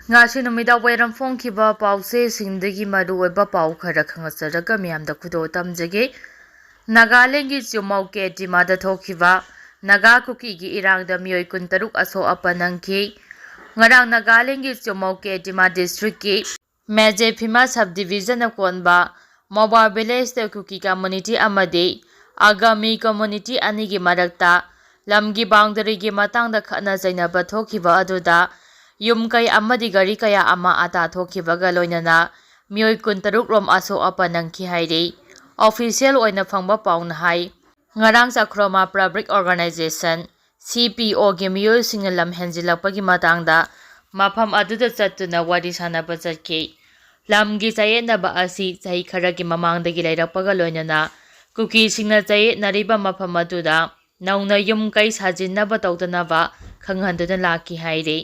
Ngasi numida wairam phongkhiba pausesingdagi maruoiba pau khara khangasaraga miyamda khudo tamjage. Nagalengi chumauke timada thokhiba Naga Kuki gi irangda Miyoi kuntaruk aso apanangki. Ngarang Nagalengi chumauke tima district ki Vaiphei subdivision akonba Mobile village the Kuki community amadi Agami community anigi marakta lamgi boundary gi matangda khana jainaba thokhiba aduda yum kai amadi gari kaya ama ata thokhibaga loinana Miyoi kuntaruk rom aso apanangki hairi official oina phangba pauna hai ngarang chakroma public organization CPO gi Miyoi singna lam henjilakpagi matangda mafam aduda chattuna wari sanaba chakki lamgi chayetnaba asi chahi kharagi mamangdagi lairakpaga loinana Kuki singna chayetnariba mafam aduda nauna yum kai sajinnaba tawdanaba khanghanduna laki hairi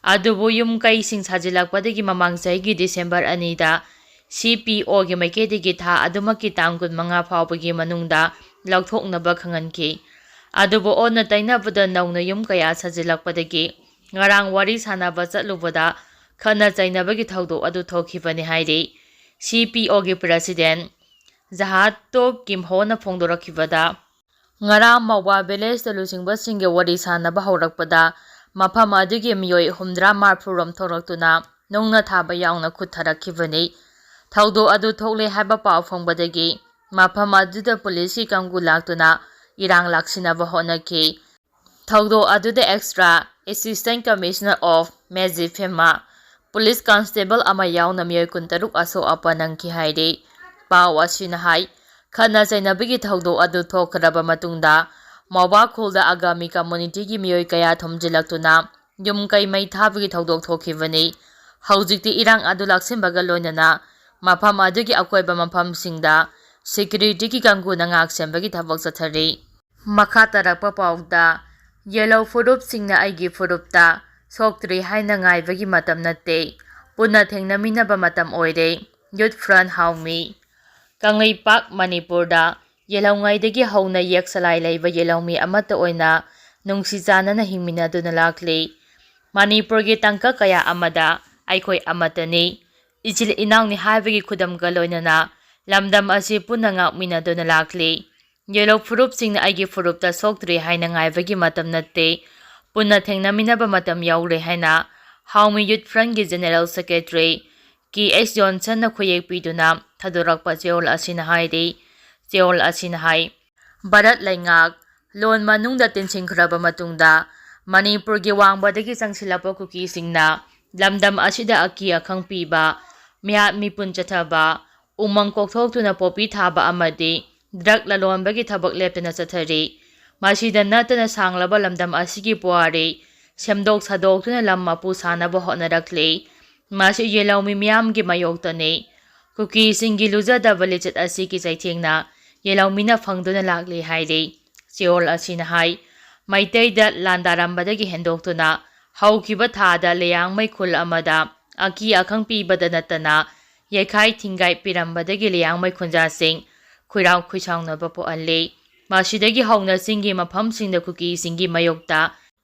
adubu yum kai sing sajilakpadagi mamang chaigi December 2 da CPO gi maiketigi tha adumaki tangkun manga phawbagi manungda lauthoknaba khanganki adubu onna tainabada nauna yum kaya sajilakpadagi ngarang wari sanaba chatlubada khana chainabagi thawdo adu thokhibani hairi CPO gi president Jahato Kimhona phongdorakhibada ngarang mawa village da lusingba singe wari sanaba haurakpada mafam adugi Miyoi 130 rom thoraktuna nongna thaba yaungna khutharakibani thawdo adu thokle haiba paw phongbadagi mafam aduda police kanggu laktuna irang laksinaba honaki thawdo aduda extra assistant commissioner of Vaiphei police constable ama yaungna Miyoi kuntaruk aso apanangki hairi paw asina hai khana chainabagi thawdo adu thokhraba matungda Mawa khulda agami community gi Miyoi kaya thomjilaktuna yum kai mai thabagi thawdok thokhibani haujikti irang adu laksimbaga loinana mafam adugi akoiba mafam singda security ki kanguna ngak sembagi thabak chathari makha tarakpa pawda yellow furup singna aigi furupta soktri haina ngaibagi matam natte punna thengnaminaba matam oire youth front haumi Kanglaipak Manipurda yelongaidagi hauna yeksalai leiba yelongmi amata oina nungsi janana hingminaduna lakli Manipurgi tangka kaya amada aikoi amatani ichil inangni haibagi khudam galoinana lamdam asi punna ngakminaduna lakli yellow furup singna aigi furupta soktri haina ngaibagi matam natte punna thengnaminaba matam yaure haina haumi youth front gi general secretary K.S. Johnson na khuyek piduna thadorakpa cheol asina hairi cheol asina hai Bharat laingak lon manungda tinsingkhraba matungda Manipur gi wangbadagi changsilapa Kuki singna lamdam asida aki akhang piba mihat mipun chathaba umang kokthokhtuna popi thaba amadi drug lalonbagi thabak leptana chathari masida natana sanglaba lamdam asigi puari semdok sadoktuna lam mapu sanaba honarakli Masi yelawmi miyamgi mayoktani Kuki singi luzadaba lichat asiki chaithengna yelawmina phangduna lakli hairi cheol asina hai maitayda landarambadagi hendoktuna haukiba thada leyangmai khul amada aki akhang pibada natana yekhai thingai pirambadagi leyangmai khunjasing khuirang khuisaungnaba poalli masidagi hauna singi maphamsingda Kuki singi mayokta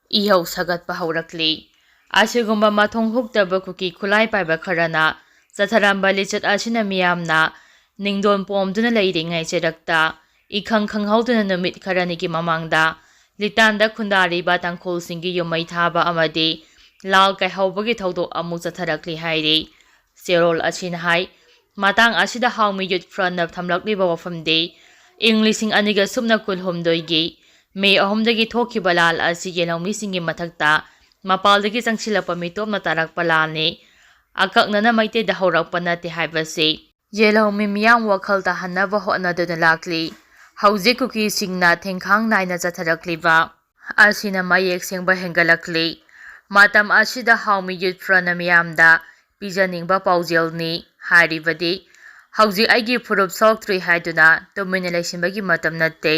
ihau sagatpa haurakli Asigumba mathong huktaba Kuki khulai paiba kharana chatharamba lichat asina miyamna ningdon pomduna leiringai cherakta ikhang khanghauduna numit kharani ki mamangda litanda khundari ba tangkhol singi yomai thaba amadi lal kai haubagi thawdo amu chatharakli hairi serol asina hai matang asida haumi youth front na thamlakli ba wafamde inglising aniga sumna kulhumdoigi me ahomdagi thokhiba lal asi yelawmi singi mathakta mapaldagi changsilapa mitopna tarakpa lalni akaknana maite da haurakpa nate haibase yelawmi miyam wakhal tahanaba hotnaduna lakli hauji Kuki singna thengkhang naina chatharakliba asina mayek sengba hengalakli matam asida haumi youth front miyamda pijaningba paujelni haribadi hauji aigi furup soktri haiduna tumina leisinbagi matam natte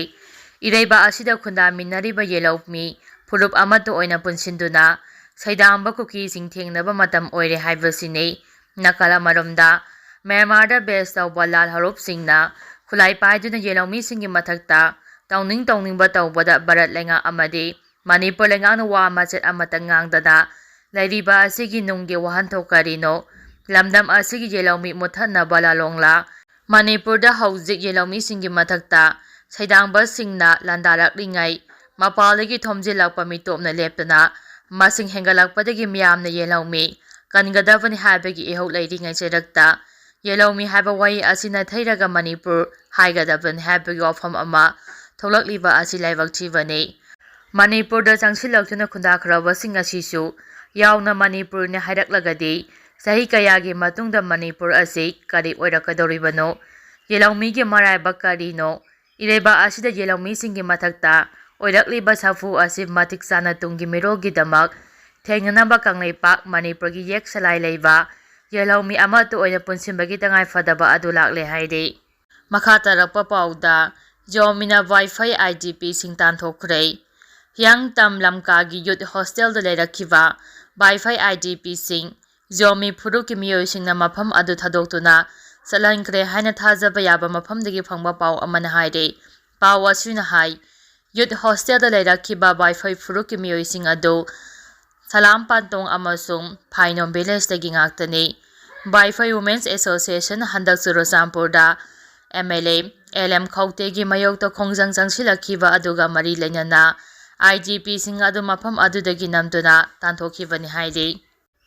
iraiba asida khunda minariba yelawmi furup amata oina punsinduna saidamba Kuki sing thengnaba matam oire haibasini nakala maromda Myanmarda base tawba lal harup singna khulai paiduna yelawmi singi mathakta tauningba tawbada Bharat lenga amadi Manipur lenga wa machet amata ngangdada ꯂꯩꯔꯤꯕ ꯑꯁꯤꯒꯤ ꯅꯨꯡꯒꯤ ꯋꯥꯍꯟꯊꯣꯛ ꯀꯔꯤꯅꯣ? ꯂꯝꯗꯝ ꯑꯁꯤꯒꯤ ꯌꯦꯜꯍꯧꯃꯤ ꯃꯨꯠꯊꯠꯅꯕ ꯂꯥꯂꯣꯡꯂꯥ? ꯃꯅꯤꯄꯨꯔꯗ ꯍꯧꯖꯤꯛ ꯌꯦꯜꯍꯧꯃꯤꯁꯤꯡꯒꯤ ꯃꯊꯛꯇ ꯁꯩꯗꯥꯡꯕꯁꯤꯡꯅ ꯂꯥꯟꯗꯥꯔꯛꯂꯤꯉꯩ ꯃꯄꯥꯟꯗꯒꯤ ꯊꯣꯝꯖꯤꯜꯂꯛꯄ ꯃꯤꯇꯣꯞꯅ ꯂꯦꯞꯇꯨꯅ ꯃꯁꯤꯡ ꯍꯦꯟꯒꯠꯂꯛꯄꯗꯒꯤ ꯃꯤꯌꯥꯝꯅ ꯌꯦꯜꯍꯧꯃꯤ ꯀꯟꯒꯗꯕꯅꯤ ꯍꯥꯏꯕꯒꯤ ꯏꯍꯧ ꯂꯩꯔꯤꯉꯩ ꯆꯩꯔꯛꯇ ꯌꯦꯜꯍꯧꯃꯤ ꯍꯥꯏꯕ ꯋꯥꯍꯩ ꯑꯁꯤꯅ ꯊꯩꯔꯒ ꯃꯅꯤꯄꯨꯔ ꯍꯥꯏꯒꯗꯕꯅꯤ ꯍꯥꯏꯕꯒꯤ ꯋꯥꯐꯝ ꯑꯃ ꯊꯣꯛꯂꯛꯂꯤꯕ ꯑꯁꯤ ꯂꯥꯏꯕꯛ ꯊꯤꯕꯅꯤ꯫ ꯃꯅꯤꯄꯨꯔꯗ ꯆꯪꯁꯤꯜꯂꯛꯇꯨꯅ ꯈꯨꯟꯗꯥꯈ꯭ꯔꯕꯁꯤꯡ ꯑꯁꯤꯁꯨ ꯌꯥꯎꯅ ꯃꯅꯤꯄꯨꯔꯅꯤ ꯍꯥꯏꯔꯛꯂꯒꯗꯤ ꯆꯍꯤ ꯀꯌꯥꯒꯤ ꯃꯇꯨꯡꯗ ꯃꯅꯤꯄꯨꯔ ꯑꯁꯤ ꯀꯔꯤ ꯑꯣꯏꯔꯛꯀꯗꯧꯔꯤꯕꯅꯣ? ꯌꯦꯜꯍꯧꯃꯤꯒꯤ ꯃꯔꯥꯏꯕꯛ ꯀꯔꯤꯅꯣ? ꯏꯔꯩꯕꯥꯛ ꯑꯁꯤꯗ ꯌꯦꯜꯍꯧꯃꯤꯁꯤꯡꯒꯤ ꯃꯊꯛꯇ ꯑꯣꯏꯔꯛꯂꯤꯕ ꯁꯥꯐꯨ ꯑꯁꯤ ꯃꯇꯤꯛ ꯆꯥꯅ ꯇꯨꯡꯒꯤ ꯃꯤꯔꯣꯜꯒꯤꯗꯃꯛ ꯊꯦꯡꯅꯅꯕ ꯀꯪꯂꯩꯄꯥꯛ ꯃꯅꯤꯄꯨꯔꯒꯤ ꯌꯦꯛ ꯁꯂꯥꯏ ꯂꯩꯕ ꯌꯦꯜꯍꯧꯃꯤ ꯑꯃꯠꯇ ꯑꯣꯏꯅ ꯄꯨꯟꯁꯤꯟꯕꯒꯤ ꯇꯉꯥꯏꯐꯗꯕ ꯑꯗꯨ ꯂꯥꯛꯂꯦ ꯍꯥꯏꯔꯤ꯫ ꯃꯈꯥ ꯇꯥꯔꯛꯄ ꯄꯥꯎꯗ ꯖꯣꯃꯤꯅ ꯚꯥꯏꯐꯩ IDPꯁꯤꯡ ꯇꯥꯟꯊꯣꯛꯈ꯭ꯔꯦ꯫ ꯍꯤꯌꯥꯡꯇꯝ ꯂꯝꯀꯥꯒꯤ ꯌꯨꯠ ꯍꯣꯁꯇꯦꯜꯗ ꯂꯩꯔꯛꯈꯤꯕ ꯚꯥꯏꯐꯩ IDPꯁꯤꯡ ꯖꯣꯃꯤ ꯐꯨꯔꯨꯞꯀꯤ ꯃꯤꯑꯣꯏꯁꯤꯡꯅ ꯃꯐꯝ ꯑꯗꯨ ꯊꯥꯗꯣꯛꯇꯨꯅ ꯆꯠꯍꯟꯈ꯭ꯔꯦ ꯍꯥꯏꯅ ꯊꯥꯖꯕ ꯌꯥꯕ ꯃꯐꯝꯗꯒꯤ ꯐꯪꯕ ꯄꯥꯎ ꯑꯃꯅ ꯍꯥꯏꯔꯤ꯫ ꯄꯥꯎ ꯑꯁꯤꯅ ꯍꯥꯏ ꯌꯨꯠ ꯍꯣꯁꯇꯦꯜꯗ ꯂꯩꯔꯛꯈꯤꯕ ꯚꯥꯏꯐꯩ ꯐꯨꯔꯨꯞꯀꯤ ꯃꯤꯑꯣꯏꯁꯤꯡ ꯑꯗꯨ ꯁꯂꯥꯝꯄꯥꯟꯇꯣꯡ ꯑꯃꯁꯨꯡ ꯐꯥꯏꯅꯣꯝ ꯚꯤꯂꯦꯖꯇꯒꯤ ꯉꯥꯛꯇꯅꯤ꯫ ꯚꯥꯏꯐꯩ ꯋꯨꯃꯦꯟꯁ ꯑꯦꯁꯣꯁꯤꯌꯦꯁꯟ ꯍꯟꯗꯛ ꯆꯨꯔꯆꯥꯟꯄꯨꯔꯗ MLA LM ꯈꯧꯇꯦꯒꯤ ꯃꯥꯌꯣꯛꯇ ꯈꯣꯡꯖꯪ ꯆꯪꯁꯤꯜꯂꯛꯈꯤꯕ ꯑꯗꯨꯒ ꯃꯔꯤ ꯂꯩꯅꯅ IDPꯁꯤꯡ ꯑꯗꯨ ꯃꯐꯝ ꯑꯗꯨꯗꯒꯤ ꯅꯝꯗꯨꯅ ꯇꯥꯟꯊꯣꯛꯈꯤꯕꯅꯤ ꯍꯥꯏꯔꯤ꯫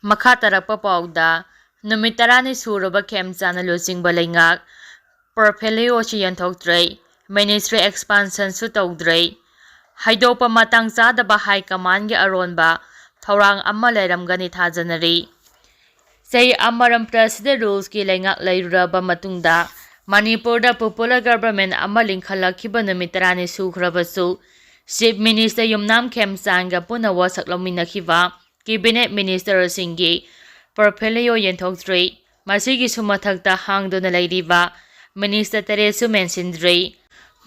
ꯃꯈꯥ ꯇꯥꯔꯛꯄ ꯄꯥꯎꯗ ꯅꯨꯃꯤꯠ 10ꯅꯤ ꯁꯨꯔꯕ ꯈꯦꯝꯆꯥꯟꯗꯅ ꯂꯨꯆꯤꯡꯕ ꯂꯩꯉꯥꯛ ꯄꯣꯔꯠꯐꯦꯂꯤꯑꯣꯁꯨ ꯌꯦꯟꯊꯣꯛꯇ꯭ꯔꯦ, ꯃꯤꯅꯤꯁꯇ꯭ꯔꯤ ꯑꯦꯛꯁꯄꯥꯟꯁꯟꯁꯨ ꯇꯧꯗ꯭ꯔꯦ꯫ ꯍꯥꯏꯗꯣꯛꯄ ꯃꯇꯥꯡ ꯆꯥꯗꯕ ꯍꯥꯏꯀꯃꯥꯟꯒꯤ ꯑꯔꯣꯟꯕ ꯊꯧꯔꯥꯡ ꯑꯃ ꯂꯩꯔꯝꯒꯅꯤ ꯊꯥꯖꯅꯔꯤ꯫ ꯆꯍꯤ ꯑꯃꯔꯣꯝ ꯄ꯭ꯔꯁꯤꯗꯦꯟ ꯔꯨꯜꯁꯀꯤ ꯂꯩꯉꯥꯛ ꯂꯩꯔꯨꯔꯕ ꯃꯇꯨꯡꯗ ꯃꯅꯤꯄꯨꯔꯗ ꯄꯣꯄꯨꯂꯔ ꯒꯚꯔꯟꯃꯦꯟꯠ ꯑꯃ ꯂꯤꯡꯈꯠꯂꯛꯈꯤꯕ ꯅꯨꯃꯤꯠ 10ꯅꯤ ꯁꯨꯈ꯭ꯔꯕꯁꯨ ꯆꯤꯐ ꯃꯤꯅꯤꯁꯇꯔ ꯌꯨꯝꯅꯥꯝ ꯈꯦꯝꯆꯥꯟꯗꯒ ꯄꯨꯟꯅ ꯋꯥꯁꯛ ꯂꯧꯃꯤꯟꯅꯈꯤꯕ ꯀꯦꯕꯤꯅꯦꯠ ꯃꯤꯅꯤꯁꯇꯔꯁꯤꯡꯒꯤ ꯄꯣꯔꯠꯐꯦꯂꯤꯑꯣ ꯌꯦꯟꯊꯣꯛꯇ꯭ꯔꯤ꯫ ꯃꯁꯤꯒꯤꯁꯨ ꯃꯊꯛꯇ ꯍꯥꯡꯗꯨꯅ ꯂꯩꯔꯤꯕ ꯃꯤꯅꯤꯁꯇꯔ ꯇꯔꯦꯠꯁꯨ ꯃꯦꯟꯁꯤꯟꯗ꯭ꯔꯤ꯫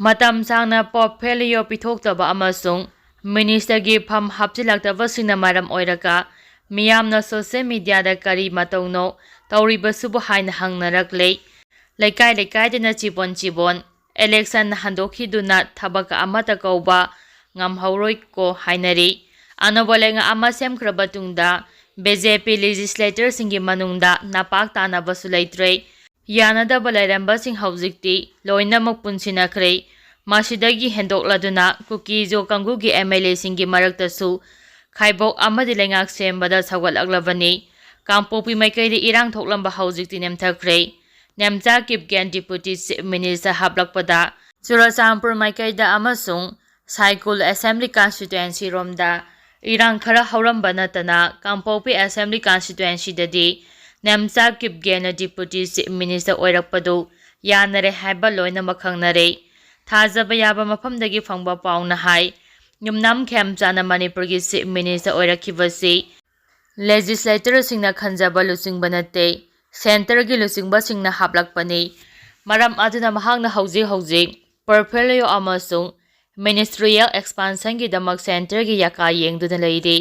ꯃꯇꯝ ꯁꯥꯡꯅ ꯄꯣꯔꯠꯐꯦꯂꯤꯑꯣ ꯄꯤꯊꯣꯛꯇꯕ ꯑꯃꯁꯨꯡ ꯃꯤꯅꯤꯁꯇꯔꯒꯤ ꯐꯝ ꯍꯥꯞꯆꯤꯜꯂꯛꯇꯕꯁꯤꯡꯅ ꯃꯔꯝ ꯑꯣꯏꯔꯒ ꯃꯤꯌꯥꯝꯅ ꯁꯣꯁꯤꯌꯦꯜ ꯃꯤꯗꯤꯌꯥꯗ ꯀꯔꯤ ꯃꯇꯧꯅꯣ ꯇꯧꯔꯤꯕꯁꯤꯕꯨ ꯍꯥꯏꯅ ꯍꯪꯅꯔꯛꯂꯦ꯫ ꯂꯩꯀꯥꯏ ꯂꯩꯀꯥꯏꯗꯅ ꯆꯤꯕꯣꯟ ꯏꯂꯦꯛꯁꯟ ꯍꯟꯗꯣꯛꯈꯤꯗꯨꯅ ꯊꯕꯛ ꯑꯃꯠꯇ ꯀꯧꯕ ꯉꯝꯍꯧꯔꯣꯏꯀꯣ ꯍꯥꯏꯅꯔꯤ꯫ ꯑꯅꯧꯕ ꯂꯩꯉꯥꯛ ꯑꯃ ꯁꯦꯝꯈ꯭ꯔꯕ ꯇꯨꯡꯗ BJP ꯂꯦꯖꯤꯁꯂꯦꯇꯔꯁꯤꯡꯒꯤ ꯃꯅꯨꯡꯗ ꯅꯄꯥꯛ ꯇꯥꯅꯕꯁꯨ ꯂꯩꯇ꯭ꯔꯦ꯫ ꯌꯥꯅꯗꯕ ꯂꯩꯔꯝꯕꯁꯤꯡ ꯍꯧꯖꯤꯛꯇꯤ ꯂꯣꯏꯅꯃꯛ ꯄꯨꯟꯁꯤꯟꯅꯈ꯭ꯔꯦ꯫ ꯃꯁꯤꯗꯒꯤ ꯍꯦꯟꯗꯣꯛꯂꯗꯨꯅ ꯀꯨꯀꯤ-ꯖꯣ ꯀꯥꯡꯕꯨꯒꯤ MLAꯁꯤꯡꯒꯤ ꯃꯔꯛꯇꯁꯨ ꯈꯥꯏꯕꯣꯛ ꯑꯃꯗꯤ ꯂꯩꯉꯥꯛ ꯁꯦꯝꯕꯗ ꯁꯧꯒꯠꯂꯛꯂꯕꯅꯤ꯫ ꯀꯥꯡꯄꯣꯛꯄꯤ ꯃꯥꯏꯀꯩꯗ ꯏꯔꯥꯡ ꯊꯣꯛꯂꯝꯕ ꯍꯧꯖꯤꯛꯇꯤ ꯅꯦꯝꯊꯈ꯭ꯔꯦ꯫ Nemcha Kipgen deputy chief minister ꯍꯥꯞꯂꯛꯄꯗ Churachandpur ꯃꯥꯏꯀꯩꯗ ꯑꯃꯁꯨꯡ ꯁꯥꯏꯀꯨꯜ ꯑꯦꯁꯦꯝꯕ꯭ꯂꯤ ꯀꯟꯁꯇꯤꯇꯨꯑꯦꯟꯁꯤꯔꯣꯝꯗ ꯏꯔꯥꯡ ꯈꯔ ꯍꯧꯔꯝꯕ ꯅꯠꯇꯅ ꯀꯥꯡꯄꯣꯛꯄꯤ assembly ꯀꯟꯁꯇꯤꯇꯨꯑꯦꯟꯁꯤꯗꯗꯤ Nemcha ꯀꯤꯞꯒꯦꯟꯅ deputy chief minister ꯑꯣꯏꯔꯛꯄꯗꯨ ꯌꯥꯅꯔꯦ ꯍꯥꯏꯕ ꯂꯣꯏꯅꯃꯛ ꯈꯪꯅꯔꯦ꯫ ꯊꯥꯖꯕ ꯌꯥꯕ ꯃꯐꯝꯗꯒꯤ ꯐꯪꯕ ꯄꯥꯎꯅ ꯍꯥꯏ ꯌꯨꯝꯅꯥꯝ ꯈꯦꯝꯆꯥꯟꯗꯅ ꯃꯅꯤꯄꯨꯔꯒꯤ ꯆꯤꯐ ꯃꯤꯅꯤꯁꯇꯔ ꯑꯣꯏꯔꯛꯈꯤꯕꯁꯤ ꯂꯦꯖꯤꯁꯂꯦꯇꯔꯁꯤꯡꯅ ꯈꯟꯖꯕ ꯂꯨꯆꯤꯡꯕ ꯅꯠꯇꯦ, ꯁꯦꯟꯇꯔꯒꯤ ꯂꯨꯆꯤꯡꯕꯁꯤꯡꯅ ꯍꯥꯞꯂꯛꯄꯅꯤ꯫ ꯃꯔꯝ ꯑꯗꯨꯅ ꯃꯍꯥꯛꯅ ꯍꯧꯖꯤꯛ ꯄꯣꯔꯠꯐꯦꯂꯤꯑꯣ ꯑꯃꯁꯨꯡ ꯃꯤꯅꯤꯁꯇ꯭ꯔꯤꯌꯦꯜ ꯑꯦꯛꯁꯄꯥꯟꯁꯟꯒꯤꯗꯃꯛ ꯁꯦꯟꯇꯔꯒꯤ ꯌꯥꯀꯥ ꯌꯦꯡꯗꯨꯅ ꯂꯩꯔꯤ꯫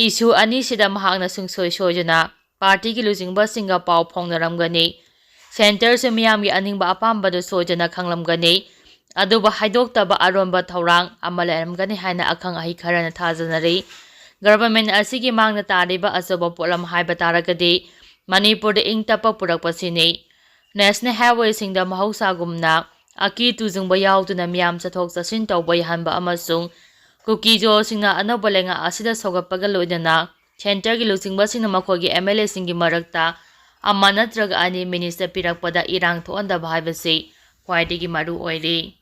ꯏꯁꯨ ꯑꯅꯤꯁꯤꯗ ꯃꯍꯥꯛꯅ ꯁꯨꯡꯁꯣꯏ ꯁꯣꯏꯗꯅ ꯄꯥꯔꯇꯤꯒꯤ ꯂꯨꯆꯤꯡꯕꯁꯤꯡꯒ ꯄꯥꯎ ꯐꯥꯎꯅꯔꯝꯒꯅꯤ꯫ ꯁꯦꯟꯇꯔꯁꯨ ꯃꯤꯌꯥꯝꯒꯤ ꯑꯅꯤꯡꯕ ꯑꯄꯥꯝꯕꯗꯨ ꯁꯣꯏꯗꯅ ꯈꯪꯂꯝꯒꯅꯤ꯫ ꯑꯗꯨꯕꯨ ꯍꯥꯏꯗꯣꯛꯇꯕ ꯑꯔꯣꯟꯕ ꯊꯧꯔꯥꯡ ꯑꯃ ꯂꯩꯔꯝꯒꯅꯤ ꯍꯥꯏꯅ ꯑꯈꯪ ꯑꯍꯩ ꯈꯔꯅ ꯊꯥꯖꯅꯔꯤ꯫ ꯒꯚꯔꯟꯃꯦꯟꯠ ꯑꯁꯤꯒꯤ ꯃꯥꯡꯗ ꯇꯥꯔꯤꯕ ꯑꯆꯧꯕ ꯄꯣꯠꯂꯝ ꯍꯥꯏꯕ ꯇꯥꯔꯒꯗꯤ ꯃꯅꯤꯄꯨꯔꯗ ꯏꯪ ꯇꯞꯄ ꯄꯨꯔꯛꯄꯁꯤꯅꯤ꯫ ꯅꯦꯁꯅꯦꯜ ꯍꯥꯏꯋꯦꯁꯤꯡꯗ ꯃꯍꯧꯁꯥꯒꯨꯝꯅ ꯑꯀꯤ ꯇꯨꯖꯨꯡꯕ ꯌꯥꯎꯗꯨꯅ ꯃꯤꯌꯥꯝ ꯆꯠꯊꯣꯛ ꯆꯠꯁꯤꯟ ꯇꯧꯕ ꯌꯥꯍꯟꯕ ꯑꯃꯁꯨꯡ ꯀꯨꯀꯤ-ꯖꯣꯁꯤꯡꯅ ꯑꯅꯧꯕ ꯂꯩꯉꯥꯛ ꯑꯁꯤꯗ ꯁꯧꯒꯠꯄꯒ ꯂꯣꯏꯅꯅ ꯁꯦꯟꯇꯔꯒꯤ ꯂꯨꯆꯤꯡꯕꯁꯤꯡꯅ ꯃꯈꯣꯏꯒꯤ MLAꯁꯤꯡꯒꯤ ꯃꯔꯛꯇ ꯑꯃ ꯅꯠꯇ꯭ꯔꯒ ꯑꯅꯤ ꯃꯤꯅꯤꯁꯇꯔ ꯄꯤꯔꯛꯄꯗ ꯏꯔꯥꯡ ꯊꯣꯛꯍꯟꯗꯕ ꯍꯥꯏꯕꯁꯤ ꯈ꯭ꯋꯥꯏꯗꯒꯤ ꯃꯔꯨ ꯑꯣꯏꯔꯤ꯫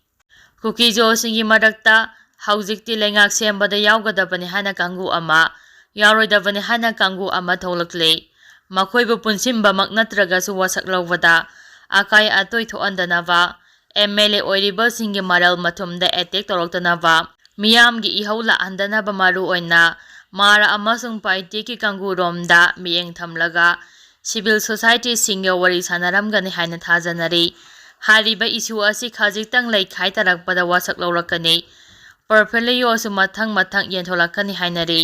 ꯀꯨꯀꯤ-ꯖꯣꯁꯤꯡꯒꯤ ꯃꯔꯛꯇ ꯍꯧꯖꯤꯛꯇꯤ ꯂꯩꯉꯥꯛ ꯁꯦꯝꯕꯗ ꯌꯥꯎꯒꯗꯕꯅꯤ ꯍꯥꯏꯅ ꯀꯥꯡꯕꯨ ꯑꯃ, ꯌꯥꯎꯔꯣꯏꯗꯕꯅꯤ ꯍꯥꯏꯅ ꯀꯥꯡꯕꯨ ꯑꯃ ꯊꯣꯛꯂꯛꯂꯦ꯫ ꯃꯈꯣꯏꯕꯨ ꯄꯨꯟꯁꯤꯟꯕꯃꯛ ꯅꯠꯇ꯭ꯔꯒꯁꯨ ꯋꯥꯁꯛ ꯂꯧꯕꯗ ꯑꯀꯥꯏ ꯑꯇꯣꯏ ꯊꯣꯛꯍꯟꯗꯅꯕ, MLA ꯑꯣꯏꯔꯤꯕꯁꯤꯡꯒꯤ ꯃꯔꯜ ꯃꯊꯨꯝꯗ ꯑꯦꯇꯦꯛ ꯇꯧꯔꯛꯇꯅꯕ, ꯃꯤꯌꯥꯝꯒꯤ ꯏꯍꯧ ꯂꯥꯛꯍꯟꯗꯅꯕ ꯃꯔꯨꯑꯣꯏꯅ ꯃꯥꯔꯥ ꯑꯃꯁꯨꯡ ꯄꯥꯏꯇꯦꯛꯀꯤ ꯀꯥꯡꯕꯨꯔꯣꯝꯗ ꯃꯤꯠꯌꯦꯡ ꯊꯝꯂꯒ ꯁꯤꯚꯤꯜ ꯁꯣꯁꯥꯏꯇꯤꯁꯤꯡꯒ ꯋꯥꯔꯤ ꯁꯥꯅꯔꯝꯒꯅꯤ ꯍꯥꯏꯅ ꯊꯥꯖꯅꯔꯤ꯫ ꯍꯥꯏꯔꯤꯕ ꯏꯁꯨ ꯑꯁꯤ ꯈꯖꯤꯛꯇꯪ ꯂꯩꯈꯥꯏ ꯇꯥꯔꯛꯄꯗ ꯋꯥꯁꯛ ꯂꯧꯔꯛꯀꯅꯤ꯫ ꯄꯣꯔꯠꯐꯦꯂꯤꯑꯣꯁꯨ ꯃꯊꯪ ꯌꯦꯟꯊꯣꯛꯂꯛꯀꯅꯤ ꯍꯥꯏꯅꯔꯤ꯫